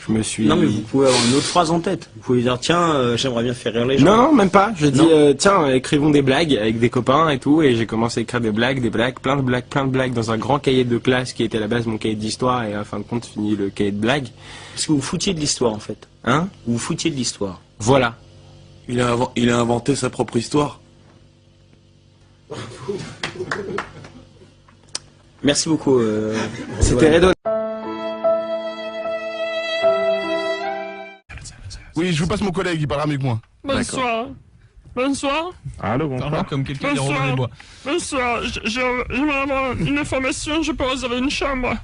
Je me suis... Non mais vous pouvez avoir une autre phrase en tête. Vous pouvez dire tiens, j'aimerais bien faire rire les gens. Non, même pas. Je dis tiens, écrivons des blagues avec des copains et tout. Et j'ai commencé à écrire des blagues, plein de blagues dans un grand cahier de classe qui était à la base mon cahier d'histoire et à fin de compte fini le cahier de blagues. Parce que vous foutiez de l'histoire en fait. Hein? Vous vous foutiez de l'histoire. Voilà. Il a inventé sa propre histoire. Merci beaucoup. C'était Redon. Oui, je vous passe mon collègue, il parlera mieux que moi. Bonsoir. Bonsoir. Allô, bonsoir. Comme quelqu'un qui rentre dans les bois. Bonsoir. J'aimerais avoir une information. Je peux réserver une chambre.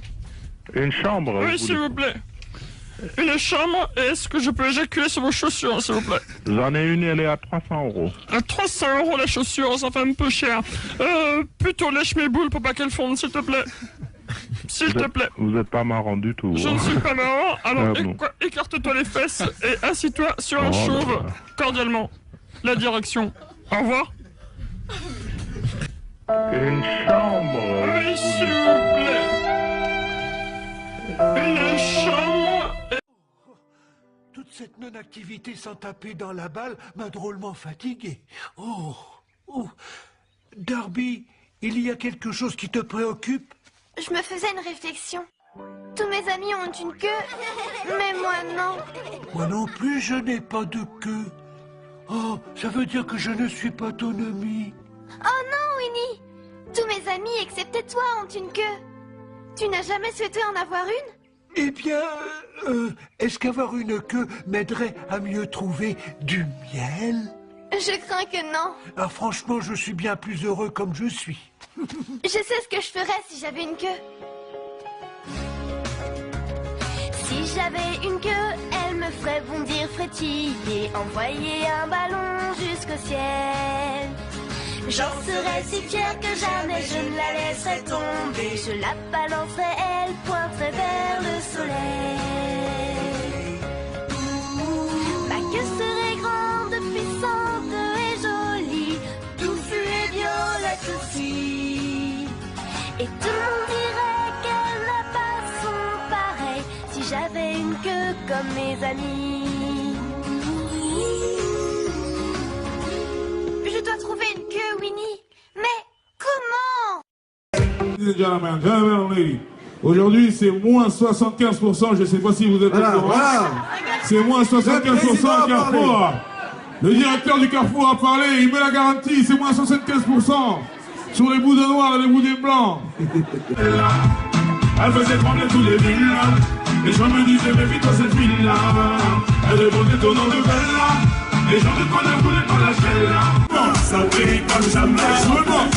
Une chambre? Oui, s'il vous plaît. Une chambre. Est-ce que je peux éjaculer sur vos chaussures, s'il vous plaît? J'en ai une, elle est à 300 €. À 300 € la chaussure, ça fait un peu cher. Plutôt lèche mes boules pour pas qu'elles fondent, s'il te plaît. S'il te plaît. Vous êtes pas marrant du tout. Je ne suis pas marrant, alors Ah bon. écarte-toi les fesses et assis-toi sur un chauve, cordialement. La direction. Au revoir. Une chambre? Oui, s'il vous plaît. Une chambre. Toute cette non-activité sans taper dans la balle m'a drôlement fatigué. Oh. Darby, il y a quelque chose qui te préoccupe? Je me faisais une réflexion. Tous mes amis ont une queue, mais moi non. Moi non plus, je n'ai pas de queue. Oh, ça veut dire que je ne suis pas ton ami. Oh non, Winnie. Tous mes amis, excepté toi, ont une queue. Tu n'as jamais souhaité en avoir une? Eh bien, est-ce qu'avoir une queue m'aiderait à mieux trouver du miel? Je crains que non. Ah, franchement, je suis bien plus heureux comme je suis. Je sais ce que je ferais si j'avais une queue. Si j'avais une queue, elle me ferait bondir, frétiller, envoyer un ballon jusqu'au ciel. J'en serais si fière que jamais je ne la laisserais tomber. Je la balancerais, elle pointerait vers le soleil. Ma queue serait grande, puissante et jolie, touffue et violette aussi. Et tout le monde dirait qu'elle n'a pas son pareil si j'avais une queue comme mes amis. Je dois trouver une queue, Winnie. Mais comment? Aujourd'hui, c'est moins 75%. Je ne sais pas si vous êtes au courant. C'est moins 75% au Carrefour. Le directeur du Carrefour a parlé. Il met la garantie. C'est moins 75% sur les boudins noirs et les boudins blancs. Elle faisait trembler tous les villes. Les gens me disaient, méfie-toi cette ville-là. Elle est montée ton nom de Bella. Les gens te connaissent, voulaient pas lâcher là. Ça brille comme jamais,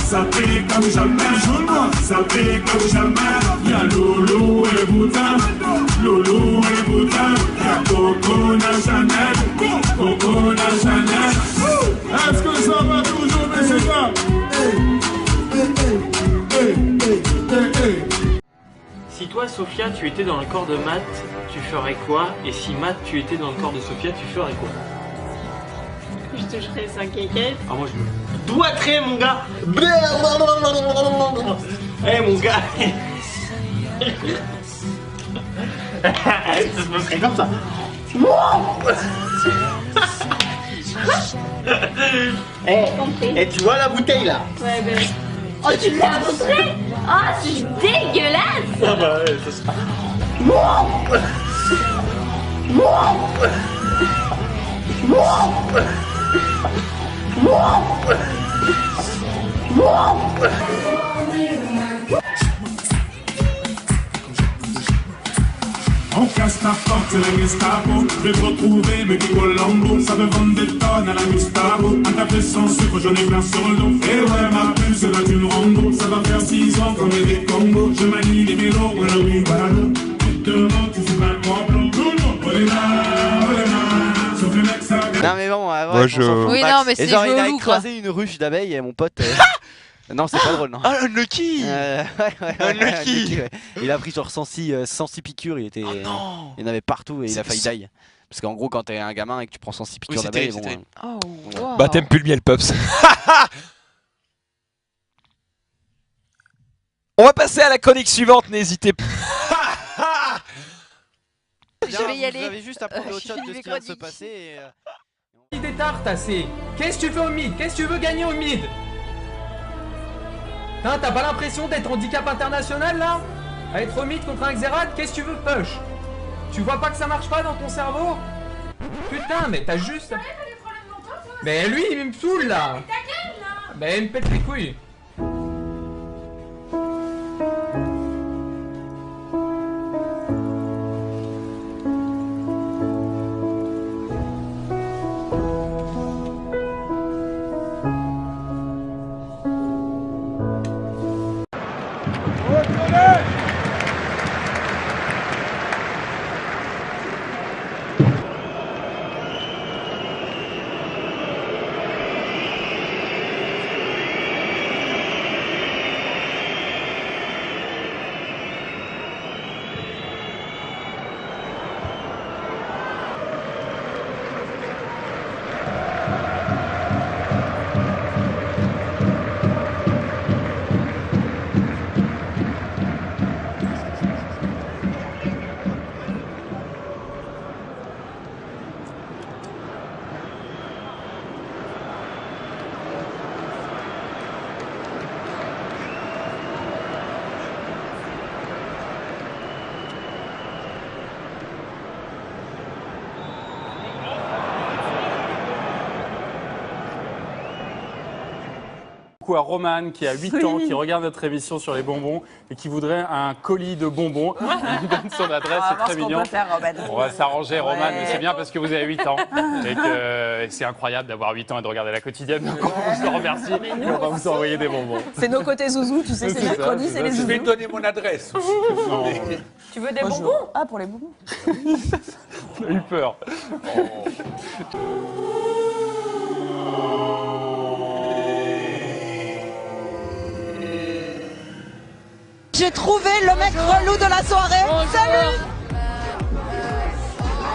ça brille comme jamais, ça brille comme jamais. Y'a Loulou et Boutin, Loulou et Boutin. Y'a Coco Chanel, Coco Chanel. Est-ce que ça va toujours, messieurs dames? Si toi, Sophia, tu étais dans le corps de Matt, tu ferais quoi? Et si Matt, tu étais dans le corps de Sophia, tu ferais quoi? Je toucherai sa quéquette. Ah, moi, je me doigterais, mon gars. Eh, mon gars. Ça se passerait comme ça. Eh, tu vois la bouteille, là? Ouais, ben... Oh, tu l'as montré? Oh, c'est dégueulasse! Ah bah ouais, ça sera... On casse ta porte, c'est la Gestapo. Je vais te retrouver, baby Colombo. Ça veut vendre des tonnes à la Gustavo. À taper sans sucre, j'en ai plein sur le dos. Et ouais, ma puce, c'est là une rambo. Ça va faire 6 ans qu'on est des combos. Je manie les mélos, on a oui, voilà. Tu te rends, tu fais pas un complot. Oh les mains, sauf les mecs, ça. Non mais bon, ouais, Moi, je... Oui, non, mais c'est genre, il a écrasé une ruche d'abeilles et mon pote... Non, c'est pas drôle, non. Ah, Unlucky Unlucky ouais. Il a pris genre 106 piqûres, il était... Oh non. Il y en avait partout et il a failli die. Parce qu'en gros, quand t'es un gamin et que tu prends 106 piqûres d'abeilles, bon... Oh, wow. Bah t'aimes plus le miel, Pops. On va passer à la chronique suivante, n'hésitez pas. Je vais y aller. Vous avez juste à prendre le shot de ce qui vient de se passer. Des tartes, assez. Qu'est-ce que tu fais au mid? Qu'est-ce que tu veux gagner au mid? T'as pas l'impression d'être handicap international là? À être au mid contre un Xerath, qu'est-ce que tu veux push? Tu vois pas que ça marche pas dans ton cerveau? Putain, mais t'as juste... Mais lui, il me saoule là. Mais il me pète les couilles. À Roman qui a 8 ans, qui regarde notre émission sur les bonbons et qui voudrait un colis de bonbons. Il nous donne son adresse, c'est très mignon. On va s'arranger, Roman, mais c'est bien parce que vous avez 8 ans et que c'est incroyable d'avoir 8 ans et de regarder la quotidienne. Donc on vous en remercie et on va vous envoyer des bonbons. C'est nos côtés zouzou, tu sais, c'est mercredi, c'est les zouzous. Je vais donner mon adresse. Tu veux des bonbons? Ah, pour les bonbons. On a eu peur. J'ai trouvé le mec relou de la soirée. Salut.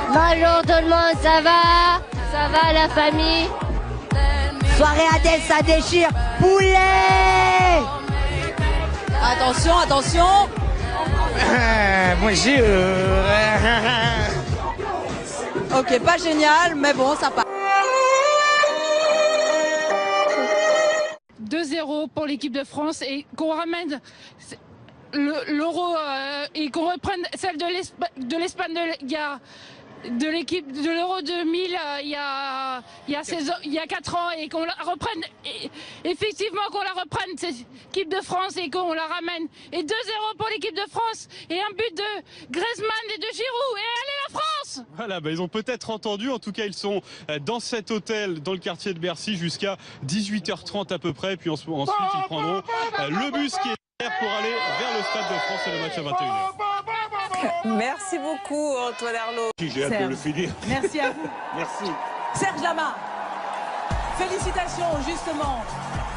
Bonjour tout le monde, ça va? Ça va la famille? Soirée Adèle, ça déchire. Poulet. Attention, attention. Bonjour. Ok, pas génial, mais bon, ça passe. 2-0 pour l'équipe de France et qu'on ramène l'euro et qu'on reprenne celle de l'Espagne de l'équipe de l'Euro 2000 il y a 4 ans et qu'on la reprenne effectivement qu'on la reprenne cette équipe de France et qu'on la ramène et 2-0 pour l'équipe de France et un but de Griezmann et de Giroud et allez la France. Voilà, ils ont peut-être entendu, en tout cas ils sont dans cet hôtel dans le quartier de Bercy jusqu'à 18h30 à peu près, puis ensuite ils prendront le bus qui est pour aller vers le Stade de France et le match à 21h. Merci beaucoup Antoine Arnaud. J'ai hâte de le finir. Merci à vous. Merci. Serge Lama. Félicitations justement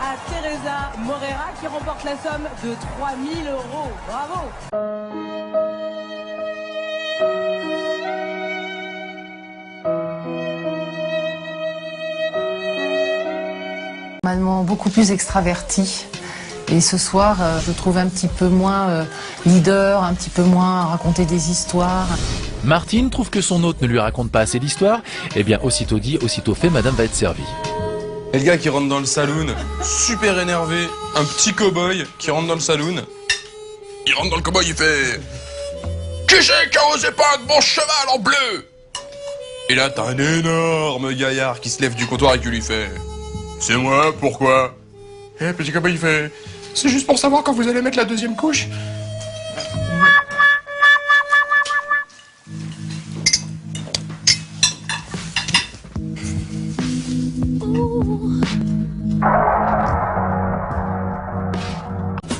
à Teresa Morera qui remporte la somme de 3 000 €. Bravo. Normalement beaucoup plus extraverti. Et ce soir, je le trouve un petit peu moins leader, un petit peu moins à raconter des histoires. Martine trouve que son hôte ne lui raconte pas assez d'histoires. Eh bien, aussitôt dit, aussitôt fait, madame va être servie. Et le gars qui rentre dans le saloon, super énervé, un petit cow-boy qui rentre dans le saloon. Il rentre dans le cow-boy, il fait... Qui c'est qui a osé peindre mon cheval en bleu? Et là, t'as un énorme gaillard qui se lève du comptoir et qui lui fait... C'est moi, pourquoi? Et le petit cow-boy, il fait... C'est juste pour savoir quand vous allez mettre la deuxième couche.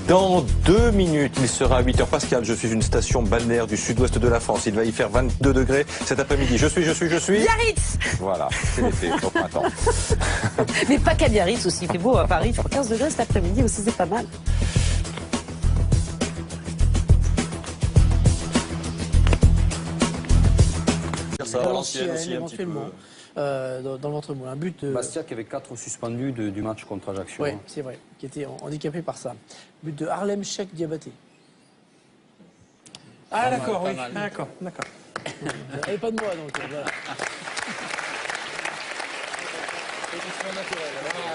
Dans 2 minutes, il sera 8h Pascal. Je suis une station balnéaire du sud-ouest de la France. Il va y faire 22 degrés cet après-midi. Je suis. Biarritz. Voilà, c'est l'été, au printemps. Mais pas qu'à Biarritz aussi, il fait beau à Paris, il fait 15 degrés cet après-midi aussi, c'est pas mal. Ça va, l'ancienne aussi, éventuellement, dans le ventre mou. Un but de... Bastia qui avait 4 suspendus du match contre Ajaccio. Oui, c'est vrai, qui était handicapé par ça. But de Harlem Sheikh Diabaté. Ah d'accord, oui, d'accord. Et pas de moi, donc voilà.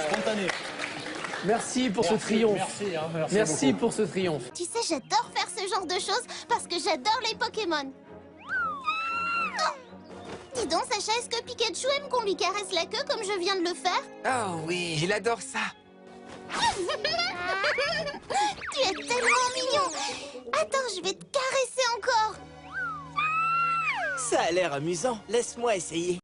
Spontané. Merci pour ce triomphe. Merci pour ce triomphe. Tu sais, j'adore faire ce genre de choses parce que j'adore les Pokémon. Oh. Dis donc, Sacha, est-ce que Pikachu aime qu'on lui caresse la queue comme je viens de le faire? Oh oui, il adore ça. Tu es tellement mignon. Attends, je vais te caresser encore. Ça a l'air amusant. Laisse-moi essayer.